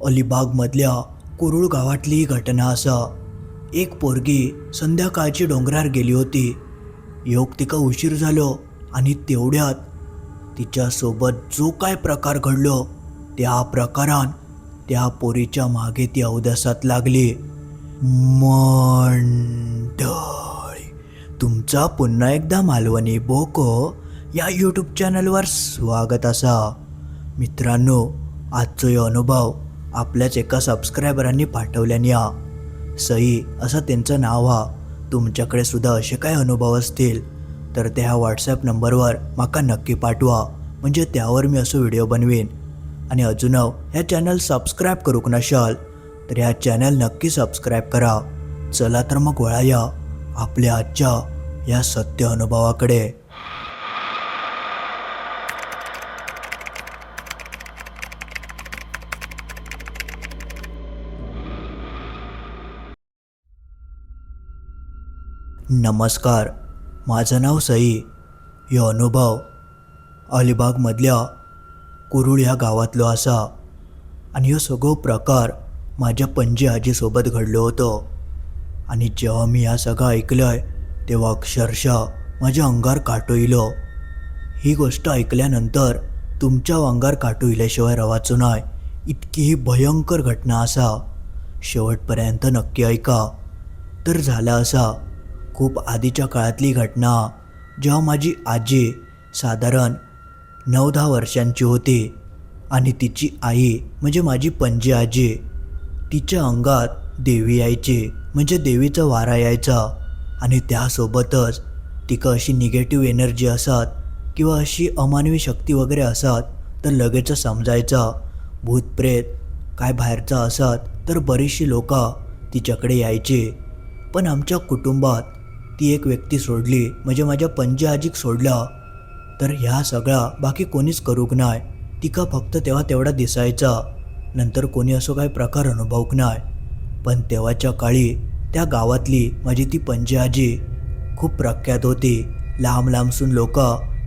अलिबागमधल्या कुरुळ गावातली ही घटना असा. एक पोरगी संध्याकाळची डोंगरार गेली होती. योग तिका उशीर झालो आणि तेवढ्यात तिच्यासोबत जो काय प्रकार घडलो त्या प्रकारान त्या पोरीच्या मागे ती अवदसात लागली. मंडळी, तुमचा पुन्हा एकदा मालवणी बोको या यूट्यूब चॅनलवर स्वागत असा. मित्रांनो, आजचो हे अनुभव आपल्याच एका सबस्क्रायबरांनी पाठवल्याने हा. सई असं त्यांचं नाव हा. तुमच्याकडे सुद्धा असे काय अनुभव असतील तर ते ह्या व्हॉट्सॲप नंबरवर माका नक्की पाठवा, म्हणजे त्यावर मी असं व्हिडिओ बनवीन. आणि अजून ह्या चॅनल सबस्क्राईब करूक नशाल तर ह्या चॅनल नक्की सबस्क्राईब करा. चला तर मग वळाया आपल्या आजच्या या सत्य अनुभवाकडे. नमस्कार, माझं नाव सई. ह्यो अनुभव अलिबागमधल्या कुरुळ ह्या गावातलो असा. आणि ह्यो सगळो प्रकार माझ्या पणजी आजीसोबत घडलो होतो. आणि जेव्हा मी ह्या सगळं ऐकलंय तेव्हा अक्षरशः माझ्या अंगार काटो इलो. ही गोष्ट ऐकल्यानंतर तुमच्या अंगार काटो इल्याशिवाय रवाचो नाय. इतकी ही भयंकर घटना असा. शेवटपर्यंत नक्की ऐका. तर झाला असा, खूप आधीच्या काळातली घटना, जेव्हा माझी आजी साधारण 9-10 वर्षांची होती आणि तिची आई म्हणजे माझी पणजी आजी, तिच्या अंगात देवी यायची, म्हणजे देवीचा वारा यायचा. आणि त्यासोबतच तिका अशी निगेटिव्ह एनर्जी असत किंवा अशी अमानवी शक्ती वगैरे असत तर लगेच समजायचा भूतप्रेत काय बाहेरचा असत. तर बरीचशी लोक तिच्याकडे यायची. पण आमच्या कुटुंबात ती एक व्यक्ती सोडली, म्हणजे माझ्या पणजी आजीक सोडला, तर ह्या सगळा बाकी कोणीच करूक नाय. तिका फक्त तेव्हा तेवढा दिसायचा, नंतर कोणी असो काही प्रकार अनुभवक नाय. पण तेव्हाच्या काळी त्या गावातली माझी ती पणजी आजी खूप प्रख्यात होती. लांब लांबसून लोक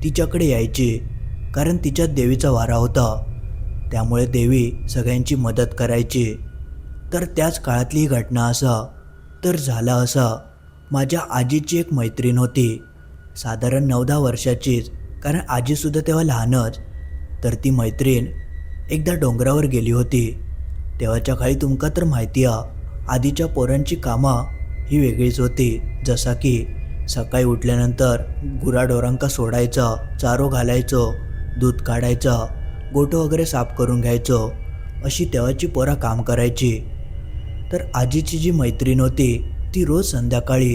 तिच्याकडे यायची, कारण तिच्यात देवीचा वारा होता. त्यामुळे देवी सगळ्यांची मदत करायची. तर त्याच काळातली ही घटना असा. तर झाला असा, माझ्या आजीची एक मैत्रीण होती, साधारण 9-10 वर्षाचीच, कारण आजीसुद्धा तेव्हा लहानच. तर ती मैत्रीण एकदा डोंगरावर गेली होती. तेव्हाच्या काळी तुमका तर माहिती आहे, आधीच्या पोरांची कामं ही वेगळीच होती. जसा की सकाळी उठल्यानंतर गुराढोरांका सोडायचा, चारो घालायचो, दूध काढायचा, गोठं वगैरे साफ करून घ्यायचो, अशी तेव्हाची पोरं काम करायची. तर आजीची जी मैत्रीण होती ती रोज संध्याकाळी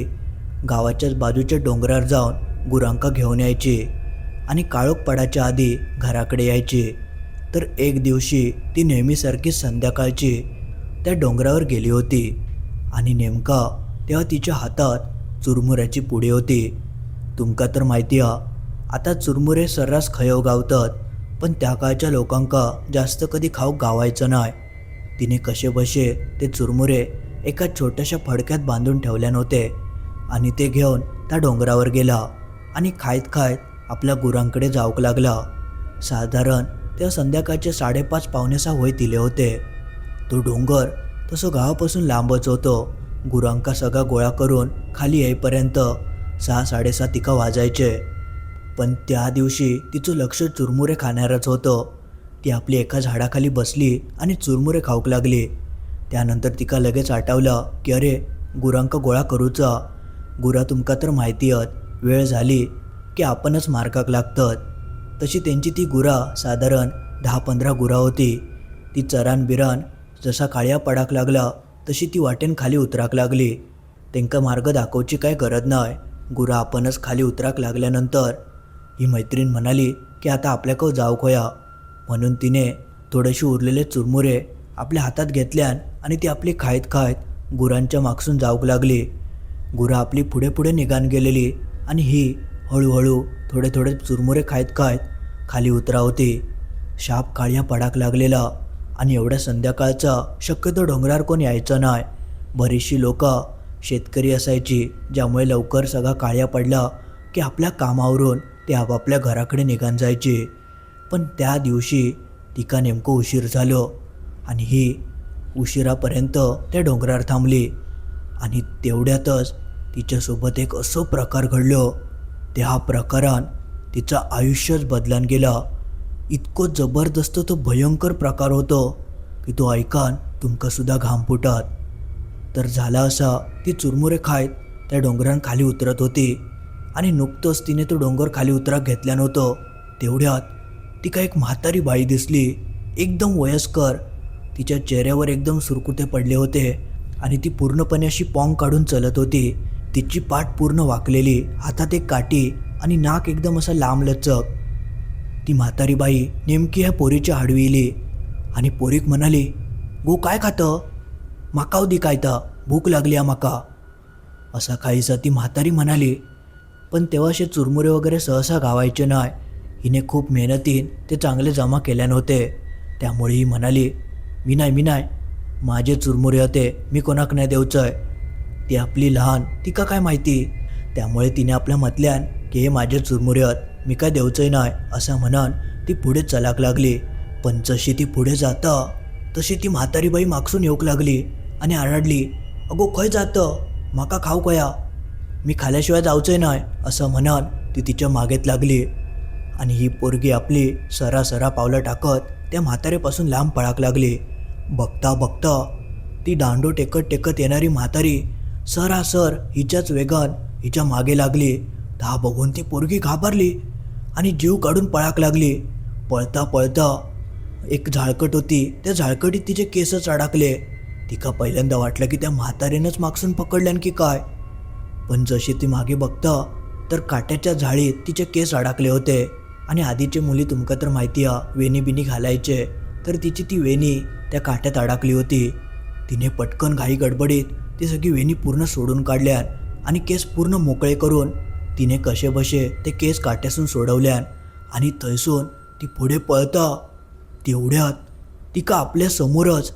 गावाच्याच बाजूच्या डोंगरावर जाऊन गुरांका घेऊन यायची आणि काळोख पडायच्या आधी घराकडे यायची. तर एक दिवशी ती नेहमीसारखी संध्याकाळची त्या डोंगरावर गेली होती आणि नेमका तेव्हा तिच्या हातात चुरमुऱ्याची पुडी होती. तुमका तर माहिती आहे, आता चुरमुरे सर्रास खयो गावतात, पण त्या काळच्या लोकांका जास्त कधी खाऊक गावायचं नाही. तिने कसेबसे ते चुरमुरे एका छोट्याशा फडक्यात बांधून ठेवल्या नव्हते आणि ते घेऊन त्या डोंगरावर गेला आणि खायत खायत आपल्या गुरांकडे जाऊक लागला. साधारण तेव्हा संध्याकाळचे 5:30-5:45 होय दिले होते. तो डोंगर तसं गावापासून लांबच होतो. गुरांका सगळा गोळा करून खाली येईपर्यंत 6-6:30 तिका वाजायचे. पण त्या दिवशी तिचं लक्ष चुरमुरे खाणारच होतं. ती आपली एका झाडाखाली बसली आणि चुरमुरे खाऊक लागली. त्यानंतर तिका लगेच आठवलं की अरे, गुरांका गोळा करूचा. गुरा तुमका तर माहिती आहेत, वेळ झाली की आपणच मार्गाक लागतात. तशी त्यांची ती गुरा साधारण 10-15 गुरा होती. ती चरान बिरान जसा काळ्या पडाक लागला तशी ती वाटेन खाली उतराक लागली. त्यांका मार्ग दाखवची काय गरज नाही. गुरा आपणच खाली उतराक लागल्यानंतर ही मैत्रीण म्हणाली की आता आपल्याकडं जाऊक होया. म्हणून तिने थोडेसे उरलेले चुरमुरे आपल्या हातात घेतल्यान आणि ती आपली खायत खायत गुरांच्या मागसून जाऊक लागली. गुरा आपली पुढे पुढे निघान गेलेली आणि ही हळूहळू थोडे थोडे चुरमुरे खायत खायत खाली उतरा होती. शाप काळ्या पडाक लागलेला आणि एवढ्या संध्याकाळचा शक्यतो डोंगरावर कोण यायचं नाही. बरीचशी लोक शेतकरी असायची, ज्यामुळे लवकर सगळा काळ्या पडला की आपल्या कामावरून ते आपापल्या घराकडे निघान जायचे. पण त्या दिवशी तिका नेमकं उशीर झालो आणि ही उशिरापर्यंत त्या डोंगरावर थांबली. आणि तेवढ्यातच तिच्यासोबत एक असं प्रकार घडलं. त्या प्रकारान तिचं आयुष्यच बदलान गेला. इतकं जबरदस्त तो भयंकर प्रकार होतो की तो ऐकान तुमका सुद्धा घाम फुटात. तर झाला असा, ती चुरमुरे खायत त्या डोंगरान खाली उतरत होती. आणि नुकतंच तिने तो डोंगर खाली उतरा घेतल्या नव्हतं तेवढ्यात ती एक म्हातारी बाई दिसली, एकदम वयस्कर. तिच्या चेहऱ्यावर एकदम सुरकुते पडले होते आणि ती पूर्णपणे अशी पॉंग काढून चलत होती. तिची पाठ पूर्ण वाकलेली, हातात एक काठी आणि नाक एकदम असं लांबलचक. ती म्हातारी बाई नेमकी ह्या पोरीच्या आडवी इली आणि पोरीक म्हणाली, गो काय खातं? माका दी काय ता, भूक लागली आ माका. असा काहीसा ती म्हातारी म्हणाली. पण तेव्हा असे चुरमुरे वगैरे सहसा गावायचे नाही. हिने खूप मेहनतीन ते चांगले जमा केल्या नव्हते. त्यामुळे ही म्हणाली, मी नाही, माझे चुरमुरे होते, मी कोणाक नाही देऊचंय. ती आपली लहान, तिका काय माहिती. त्यामुळे तिने आपल्या म्हटल्यान की हे माझे चुरमुरे आहेत, मी काय देऊचंय नाही असं म्हणून ती पुढे चलाक लागली. पण जशी ती पुढे जाता तशी ती म्हातारी बाई मागसून येऊक लागली आणि आरडली, अगो खय जातं, माका खाऊ कया, मी खाल्याशिवाय जाऊचंय नाही असं म्हणून ती तिच्या मागेत लागली. आणि ही पोरगी आपली सरासरा पावलं टाकत त्या म्हातारीपासून लांब पळाक लागली. बघता बघता ती दांडो टेकत टेकत येणारी म्हातारी सरासर हिच्याच वेगान हिच्या मागे लागली. हा बघून ती पोरगी घाबरली आणि जीव काढून पळाक लागली. पळता पळता एक झाळकट होती, त्या झाळकटीत तिचे केसच अडकले. तिका पहिल्यांदा वाटलं की त्या म्हातारीनंच मागसून पकडल्यान की काय. पण जशी ती मागे बघता तर काट्याच्या झाळीत तिचे केस अडकले होते. आणि आधीचे मुली तुमका तर माहिती आहे वेणी बिनी घालायचे, तर तिची ती वेणी त्या काट्यात अडकली होती. तिने पटकन घाई गडबडीत ती सगळी वेणी पूर्ण सोडून काढल्यान आणि केस पूर्ण मोकळे करून तिने कसेबसे ते केस काट्यासून सोडवल्यान. आणि थैसून ती पुढे पळता तेवढ्यात तिका आपल्या समोरच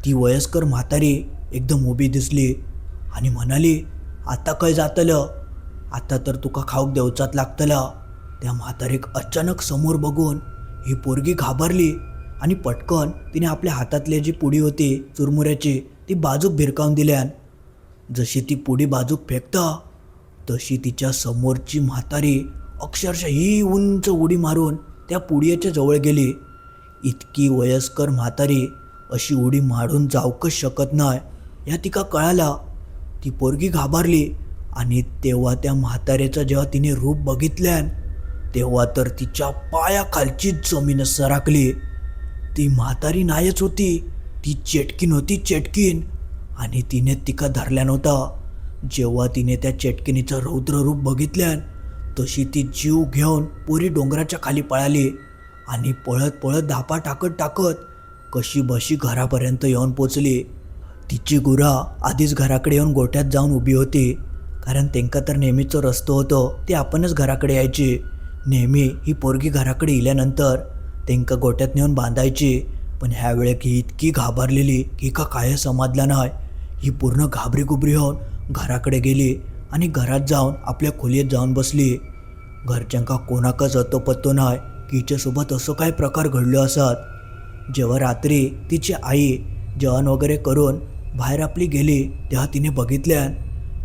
ती वयस्कर म्हातारी एकदम उभी दिसली आणि म्हणाली, आता काय जातलं, आता तर तुका खाऊक देवचात लागतला. त्या म्हातारीक अचानक समोर बघून ही पोरगी घाबरली आणि पटकन तिने आपल्या हातातली जी पुडी होती चुरमुऱ्याची ती बाजूक भिरकावून दिल्यान. जशी ती पुडी बाजूक फेकता तशी तिच्या समोरची म्हातारी अक्षरशः ही उंच उडी मारून त्या पुडियाच्या जवळ गेली. इतकी वयस्कर म्हातारी अशी उडी मारून जाऊकच शकत नाही या तिका कळाला. ती पोरगी घाबरली आणि तेव्हा त्या म्हाताऱ्याचं जेव्हा तिने रूप बघितल्यान तेव्हा तर तिच्या पायाखालची जमीन सरकली. ती म्हातारी नाहीच होती, ती चेटकीन होती, चेटकीन. आणि तिने तिका धरल्या नव्हता. जेव्हा तिने त्या चेटकिनीचं रौद्र रूप बघितल्यान तशी ती जीव घेऊन पोरी डोंगराच्या खाली पळाली आणि पळत पळत धापा टाकत टाकत कशी बशी घरापर्यंत येऊन पोचली. तिची गुरा आधीच घराकडे येऊन गोठ्यात जाऊन उभी होती, कारण त्यांका तर नेहमीचं रस्तो होतो ते आपणच घराकडे यायची. नेहमी ही पोरगी घराकडे इल्यानंतर त्यांका गोठ्यात नेऊन बांधायची. पण ह्या वेळेक ही इतकी घाबरलेली की का काय समजला नाही. ही पूर्ण घाबरी गुबरी होऊन घराकडे गेली आणि घरात जाऊन आपल्या खोलीत जाऊन बसली. घरच्यांका कोणाकच अतो पत्तो नाही की हिच्यासोबत असं काय प्रकार घडलो असत. जेव्हा रात्री तिची आई जेवण वगैरे करून बाहेर आपली गेली तेव्हा तिने बघितल्यान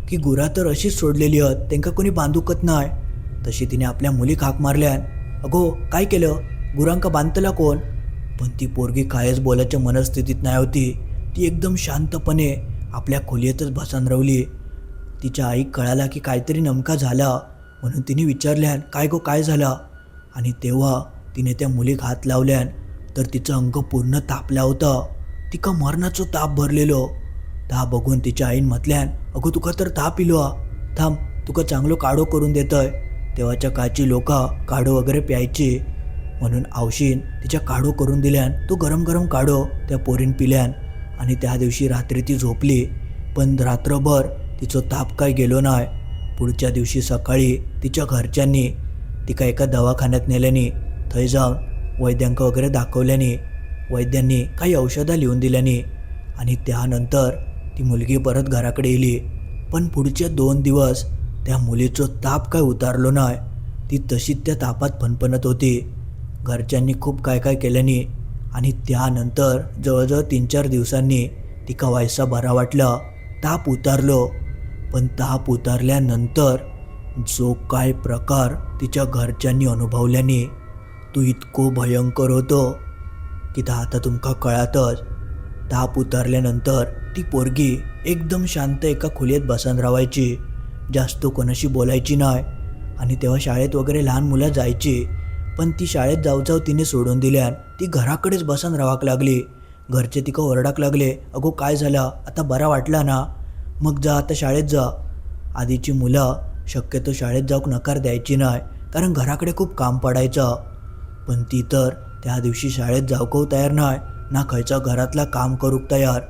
की गुरा तर अशीच सोडलेली आहेत, त्यांका कोणी बांधूकत नाही. तशी तिने आपल्या मुलीक हाक मारल्यान, अगो काय केलं, गुरांका बांधतला कोण. पण ती पोरगी कायच बोलायच्या मनस्थितीत नाही होती. ती एकदम शांतपणे आपल्या खोलीतच बसून राहिली. तिच्या आईक कळाला की काहीतरी नेमका झाला म्हणून तिने विचारल्यान, काय गो काय झाला. आणि तेव्हा तिने त्या मुलीक हात लावल्यान तर तिचं अंग पूर्ण तापला होता. तिका मरणाचं ताप भरलेलो. ता बघून तिच्या आईन म्हटल्यान, अगो तुका तर ताप इलो, थांब तुका चांगलं काढो करून देतोय. तेव्हाच्या काळची लोका काढो वगैरे प्यायची म्हणून आवशीन तिच्या काढो करून दिल्यान. तो गरम गरम काढो त्या पोरीन पिल्यान आणि त्या दिवशी रात्री ती झोपली. पण रात्रभर तिचं ताप काय गेलो नाही. पुढच्या दिवशी सकाळी तिच्या घरच्यांनी तिका एका दवाखान्यात नेल्यानी, थंय जाऊन वैद्यांक वगैरे दाखवल्यानी वैद्यांनी काही औषधं लिहून दिल्यानी आणि त्यानंतर ती मुलगी परत घराकडे येली. पण पुढचे 2 दिवस त्या मुलीचं ताप काय उतारलो नाही. ती तशीच त्या तापात फणफणत होती. घरच्यांनी खूप काय काय केल्यानी आणि त्यानंतर जवळजवळ 3-4 दिवसांनी तिका वायसा बरा वाटला, ताप उतारलो. पण ताप उतारल्यानंतर जो काय प्रकार तिच्या घरच्यांनी अनुभवल्याने तो इतको भयंकर होतो की आता तुमका कळातच. ताप उतारल्यानंतर ती पोरगी एकदम शांत एका खोलीत बसून राहायची, जास्त कोणाशी बोलायची नाही. आणि तेव्हा शाळेत वगैरे लहान मुलं जायची, पण ती शाळेत जाऊ जाऊ तिने सोडून दिल्यान ती घराकडेच बसून राहाक लागली. घरचे तिका ओरडाक लागले, अगो काय झालं, आता बरा वाटला ना, मग जा आता शाळेत जा. आधीची मुलं शक्यतो शाळेत जाऊक नकार द्यायची नाही, कारण घराकडे खूप काम पडायचं. पण ती तर त्या दिवशी शाळेत जाऊक तयार नाही ना, खयचा घरातला काम करूक तयार.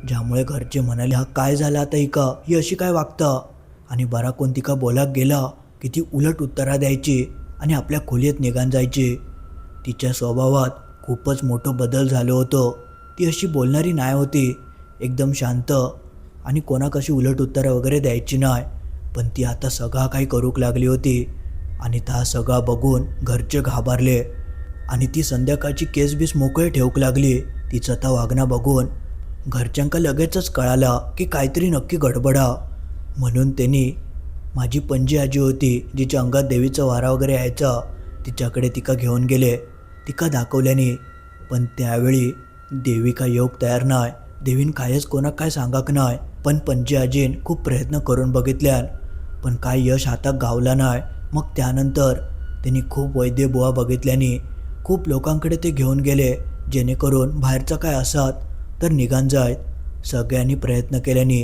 ज्यामुळे घरचे म्हणाले, हा काय झाला आता हिका, ही अशी काय वागतं. आणि बरा कोण तिका बोलाक गेला की ती उलट उत्तरा द्यायची आणि आपल्या खोलीत निघान जायची. तिच्या स्वभावात खूपच मोठं बदल झालं होतं. ती अशी बोलणारी नाही होती, एकदम शांत आणि कोणाक अशी उलट उत्तरं वगैरे द्यायची नाही. पण ती आता सगळा काही करूक लागली होती. आणि त्या सगळा बघून घरचे घाबरले आणि ती संध्याकाळची केस बीस मोकळे ठेवूक लागली. तिचं आता वागणं बघून घरच्यांका लगेचच कळालं की काहीतरी नक्की गडबडा. म्हणून त्यांनी माझी पणजी आजी होती, जिच्या अंगात देवीचा वारा वगैरे यायचा, तिच्याकडे तिका घेऊन गेले. तिका दाखवल्याने पण त्यावेळी देवी काय योग तयार नाही. देवीन कायच कोणाक काय सांगाक नाही. पण पणजी आजीन खूप प्रयत्न करून बघितल्यान पण काय यश हातात गावला नाही. मग त्यानंतर त्यांनी खूप वैद्य बुवा बघितल्याने खूप लोकांकडे ते घेऊन गेले, जेणेकरून बाहेरचं काय असत तर निघान जायत. सगळ्यांनी प्रयत्न केल्याने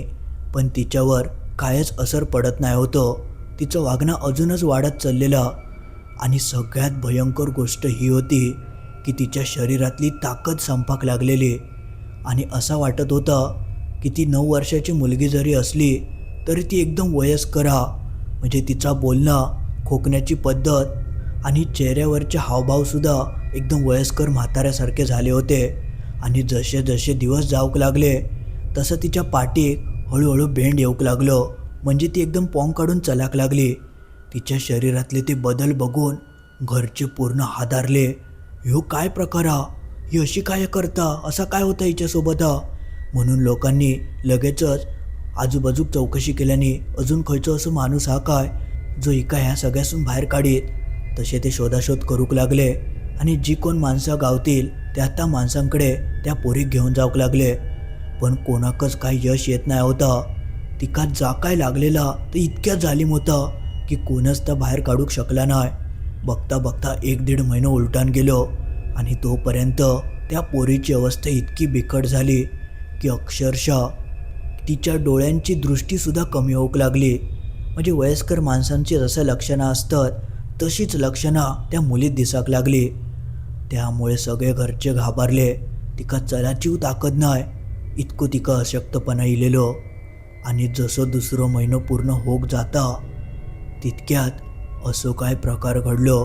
पण तिच्यावर कायच असर पडत नाही होतं. तिचं वागणं अजूनच वाढत चाललेलं. आणि सगळ्यात भयंकर गोष्ट ही होती की तिच्या शरीरातली ताकद संपाक लागलेली. आणि असं वाटत होतं की ती 9 वर्षाची मुलगी जरी असली तरी ती एकदम वयस्कर हा. म्हणजे तिचा बोलणं, खोकण्याची पद्धत आणि चेहऱ्यावरचे हावभावसुद्धा एकदम वयस्कर म्हाताऱ्यासारखे झाले होते. आणि जसे जसे दिवस जाऊक लागले तसं तिच्या पाठीत हळूहळू बेंड येऊक लागलं. म्हणजे ती एकदम पॉंग काढून चलाक लागली. तिच्या शरीरातले ते बदल बघून घरचे पूर्ण हादरले. ह्यो काय प्रकार हा, ही अशी काय करता, असा काय होता हिच्यासोबत हा. म्हणून लोकांनी लगेचच आजूबाजूक चौकशी केल्याने अजून खयचो असं माणूस हा काय जो हिका ह्या सगळ्यासून बाहेर काढीत. तसे ते शोधाशोध करूक लागले आणि जी कोण माणसं गावतील त्या माणसांकडे त्या पोरीक घेऊन जाऊक लागले. पण कोणाकच काही यश येत नाही होता. तिका जा काय लागलेला ते इतक्या जालीम होता की कोणच त्या बाहेर काढूक शकला नाही. बघता बघता 1-1.5 महिना उलटान गेलो आणि तोपर्यंत त्या पोरीची अवस्था इतकी बिकट झाली की अक्षरशः तिच्या डोळ्यांची दृष्टीसुद्धा कमी होऊक लागली. म्हणजे वयस्कर माणसांची जसं लक्षणं असतात तशीच लक्षणं त्या मुलीत दिसाक लागली. त्यामुळे सगळे घरचे घाबरले. तिका चलाचीव ताकद नाही, इतकं तिका अशक्तपणा इलेलो. आणि जसं दुसरं महिनं पूर्ण होक जाता तितक्यात असं काय प्रकार घडलो.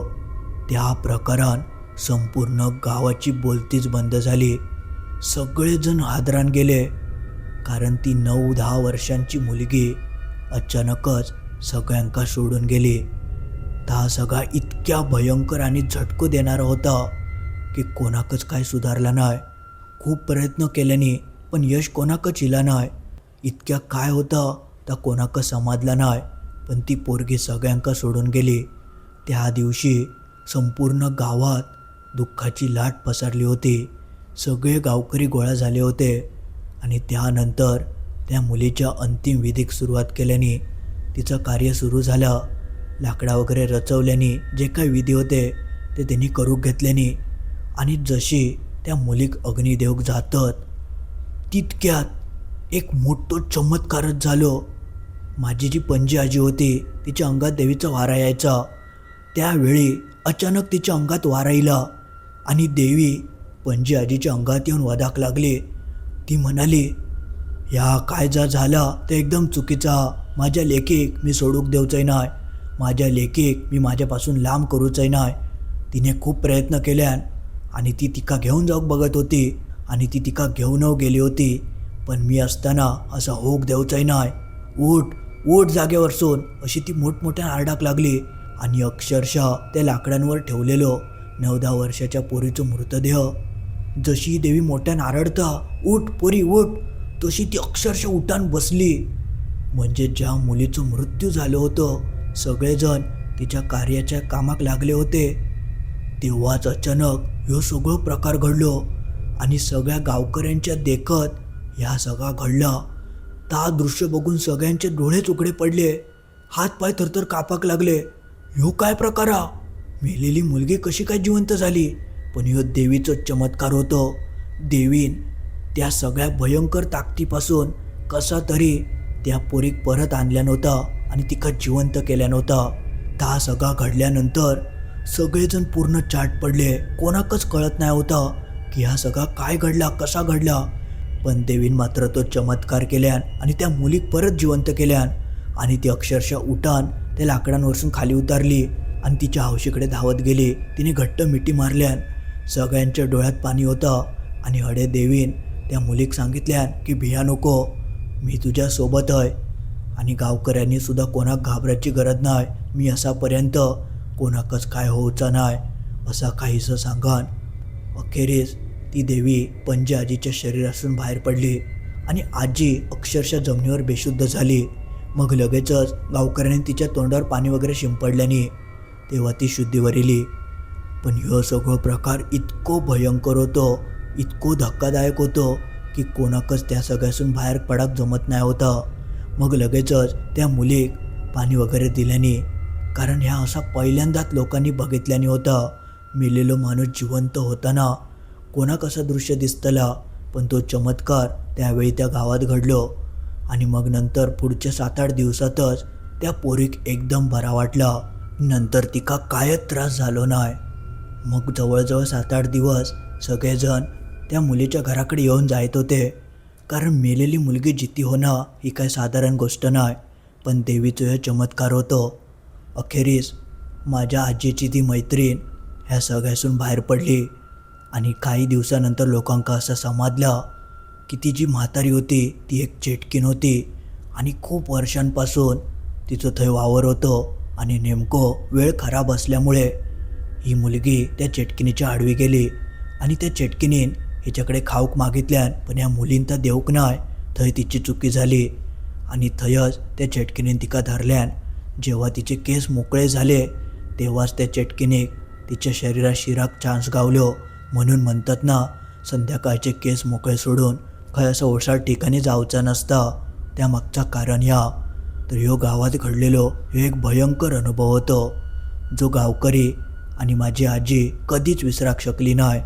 त्या प्रकारान संपूर्ण गावाची बोलतीच बंद झाली. सगळेजण हादरान गेले, कारण ती 9-10 वर्षांची मुलगी अचानकच सगळ्यांका सोडून गेली. हा सगळा इतक्या भयंकर आणि झटको देणारा होता की कोणाकच काय सुधारला नाही. खूप प्रयत्न केल्याने पण यश कोणाकच इला नाही. इतक्या काय होतं तर कोणाक समाजला नाही. पण ती पोरगी सगळ्यांका सोडून गेली. त्या दिवशी संपूर्ण गावात दुःखाची लाट पसरली होती. सगळे गावकरी गोळा झाले होते. आणि त्यानंतर त्या मुलीच्या अंतिम विधीक सुरुवात केल्याने तिचं कार्य सुरू झालं. लाकडा वगैरे रचवल्याने जे काही विधी होते ते त्यांनी करूक घेतल्याने आणि जशी त्या मुलीक अग्निदेवक जातात तितक्यात एक मोठं चमत्कारच झालो. माझी जी पणजी आजी होती तिच्या अंगात देवीचा वारा यायचा. त्यावेळी अचानक तिच्या अंगात वारा इला आणि देवी पणजी आजीच्या अंगात येऊन वधाक लागली. ती म्हणाली, या काय जा झाला ते एकदम चुकीचा. माझ्या लेकीक मी सोडूक देऊचंय नाही, माझ्या लेकीक मी माझ्यापासून लांब करूचंय नाही. तिने खूप प्रयत्न केल्यान आणि ती तिका घेऊन जाऊक बघत होती आणि ती तिका घेऊन गेली होती. पण मी असताना असं होक देऊचंय नाही, उठ उठ जागेवरसून, अशी ती मोठमोठ्या आरडाक लागली. आणि अक्षरशः त्या लाकडांवर ठेवलेलो 9-10 वर्षाच्या पोरीचा मृतदेह जशी ही देवी मोठ्यानं आरडता, "उठ पोरी उठ", तशी ती अक्षरशः उठान बसली. म्हणजे ज्या मुलीचं मृत्यू झालं होतं सगळेजण तिच्या कार्याच्या कामाक लागले होते. तेव्हाच अचानक ह्यो सगळं प्रकार घडलो आणि सगळ्या गावकऱ्यांच्या देखत ह्या सगळा घडला. ता दृश्य बघून सगळ्यांचे डोळेच उघडे पडले, हात पाय थरथर कापाक लागले. ह्यो काय प्रकार हा? मेलेली मुलगी कशी काय जिवंत झाली? पण ह्यो देवीचं चमत्कार होतं. देवीन त्या सगळ्या भयंकर ताकदीपासून कसा तरी त्या पोरीक परत आणल्या नव्हता आणि तिका जिवंत केल्या नव्हता. ता सगळा घडल्यानंतर सगळेजण पूर्ण चाट पडले. कोणाकच कळत नाही होता की हा सगळा काय घडला, कसा घडला. पण देवीन मात्र तो चमत्कार केल्यान आणि त्या मुलीक परत जिवंत केल्यान आणि ती अक्षरशः उठान त्या लाकडांवरसून खाली उतारली आणि तिच्या हौशीकडे धावत गेली. तिने घट्ट मिठी मारल्यान सगळ्यांच्या डोळ्यात पाणी होतं आणि हडे देवीन त्या मुलीक सांगितल्यान की भिया नको, मी तुझ्या सोबत आहे आणि गावकऱ्यांनी सुद्धा कोणाक घाबरायची गरज नाही. मी असापर्यंत कोणाकच काय होऊचा नाही असा काहीसं सांगान अखेरीस ती देवी पंजे आजीच्या शरीरातून बाहेर पडली आणि आजी अक्षरशः जमिनीवर बेशुद्ध झाली. मग लगेचच गावकऱ्यांनी तिच्या तोंडावर पाणी वगैरे शिंपडल्याने तेव्हा ती शुद्धीवर येली. पण ह्यो सगळं प्रकार इतको भयंकर होतो, इतको धक्कादायक होतो की कोणाकच त्या सगळ्यासून बाहेर पडाक जमत नाही होता. मग लगेचच त्या मुलीक पाणी वगैरे दिल्याने, कारण ह्या असा पहिल्यांदाच लोकांनी बघितल्याने होता. मेलेलो माणूस जिवंत होताना कोणाक असं दृश्य दिसतला. पण तो चमत्कार त्यावेळी त्या गावात घडलो आणि मग नंतर पुढच्या 7-8 दिवसातच त्या पोरीक एकदम बरा वाटला. नंतर तिका कायच त्रास झालो नाही. मग जवळजवळ 7-8 दिवस सगळेजण त्या मुलीच्या घराकडे येऊन जायत होते, कारण मेलेली मुलगी जिती होणं ही काय साधारण गोष्ट नाही. पण देवीचं हे चमत्कार होतं. अखेरीस माझ्या आजीची ती मैत्रीण ह्या सगळ्यासून बाहेर पडली आणि काही दिवसानंतर लोकांका असं समजलं की ती जी म्हातारी होती ती एक चेटकीन होती आणि खूप वर्षांपासून तिचं थंय वावर होतं आणि नेमकं वेळ खराब असल्यामुळे ही मुलगी त्या चेटकिनीच्या आडवी गेली आणि त्या चेटकिनीन हिच्याकडे खाऊक मागितल्यान, पण या मुलीन तर देऊक नाही. थंय तिची चुकी झाली आणि थंयच त्या चेटकिनीन तिका धरल्यान. जेव्हा तिचे केस मोकळे झाले तेव्हाच त्या चेटकिनीक तिच्या शरीरात शिराक चान्स गावलो. म्हणून म्हणतात ना, संध्याकाळचे केस मोकळे सोडून खंय असं ओसाड ठिकाणी जावचा नसता. त्यामागचा कारण ह्या तर ह्यो गावात घडलेलो ह्यो एक भयंकर अनुभव होतो, जो गावकरी आणि माझी आजी कधीच विसराक शकली नाही.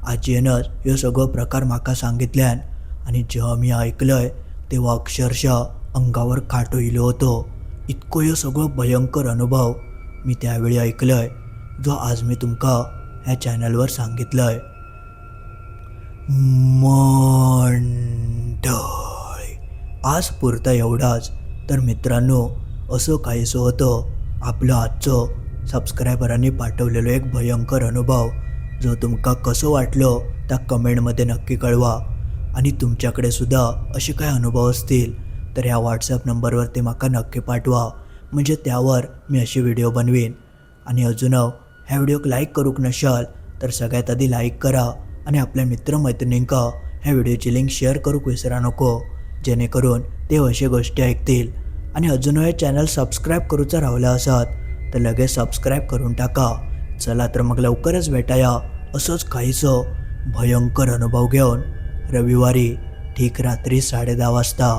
आजीनंच ह्यो सगळो प्रकार म्हाका सांगितल्यान आणि जेव्हा मी ऐकलंय तेव्हा अक्षरशः अंगावर काटो इलो होतो. इतको ह्यो सगळो भयंकर अनुभव मी त्यावेळी ऐकलंय, जो आज मी तुमका ह्या चॅनलवर सांगितलंय. मंडळी, आज पुरता एवढाच. तर मित्रांनो, असं काहीसं होतं आपलं आजचं सबस्क्रायबरांनी पाठवलेलं एक भयंकर अनुभव. जो तुमका कसं वाटलं त्या कमेंटमध्ये नक्की कळवा आणि तुमच्याकडे सुद्धा असे काय अनुभव असतील तर ह्या व्हॉट्सॲप नंबरवर ते माका नक्की पाठवा, म्हणजे त्यावर मी अशी व्हिडिओ बनवीन. आणि अजून ह्या व्हिडिओक लाईक करूक नशाल तर सगळ्यात आधी लाईक करा आणि आपल्या मित्रमैत्रिणींका ह्या व्हिडिओची लिंक शेअर करूक विसरा नको, जेणेकरून ते अशी गोष्टी ऐकतील. आणि अजून हे चॅनल सबस्क्राईब करूचा राहिला असात तर लगेच सबस्क्राईब करून टाका. चला तर मग लवकरच भेटाया असंच काहीसं भयंकर अनुभव घेऊन रविवारी ठीक रात्री 10:30 वाजता.